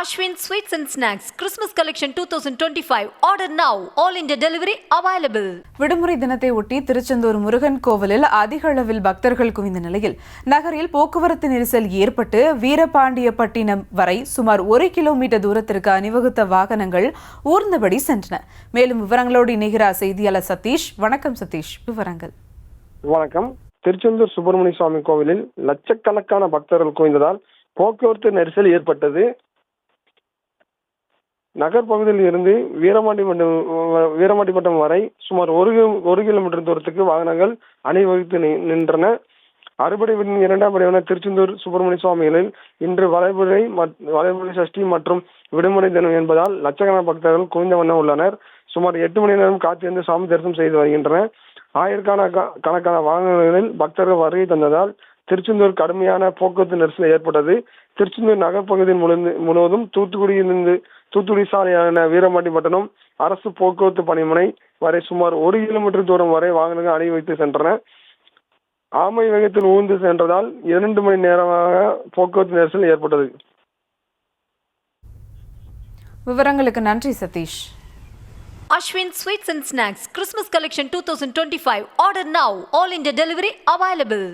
Ashwin Sweets and Snacks Christmas Collection 2025. Order now. All India delivery available. விடுமுறை தினத்தை ஒட்டி திருச்செந்தூர் முருகன் கோவிலில் அதிக அளவில் பக்தர்கள் குவிந்த நிலையில் நகரில் போக்குவரத்து நெரிசல் ஏற்பட்டு வீரபாண்டியப்பட்டினம் வரை சுமார் 1 கிலோமீட்டர் தூரத்திற்கு அணிவகுத்த வாகனங்கள் ஊர்ந்தபடி சென்றன. மேலும் விவரங்களோடு இணைகிறார் செய்தியாளர் சதீஷ். வணக்கம் சதீஷ், விவரங்கள். வணக்கம். திருச்செந்தூர் சுப்பிரமணிய சுவாமி கோவிலில் லட்சக்கணக்கான பக்தர்கள் குவிந்ததால் போக்குவரத்து நெரிசல் ஏற்பட்டது. நகர் பகுதியில் இருந்து வீரமாண்டிப்பட்டம் வரை சுமார் ஒரு கிலோமீட்டர் தூரத்துக்கு வாகனங்கள் அணிவகுத்து நின்றன. அறுபடை வீட்டின் 2ஆம் படியான திருச்செந்தூர் சுப்பிரமணிய சுவாமிகளில் இன்று வளைபுரை சஷ்டி மற்றும் விடுமுறை தினம் என்பதால் லட்சக்கணக்கான பக்தர்கள் குவிந்த வண்ணம் உள்ளனர். சுமார் 8 மணி நேரம் காத்திருந்து சாமி தரிசனம் செய்து வருகின்றனர். ஆயிரக்கணக்கான வாகனங்களில் பக்தர்கள் வருகை தந்ததால் திருச்செந்தூர் கடுமையான போக்குவரத்து நெரிசல் ஏற்பட்டது. திருச்செந்தூர் நகர் பகுதி முழுவதும் தூத்துக்குடி சாலையான வீரமாண்டிப்பட்டினம் அரசு போக்குவரத்து பணிமனை வரை சுமார் 1 கிலோமீட்டர் தூரம் வரை வாகனங்கள் அணிவகுத்து சென்றன. ஆமை வேகத்தில் ஊர்ந்து சென்றதால் 2 மணி நேரமாக போக்குவரத்து நெரிசல் ஏற்பட்டது. விவரங்களுக்கு நன்றி Satish. Ashwin Sweets and Snacks Christmas Collection 2025. Order now. All India delivery available.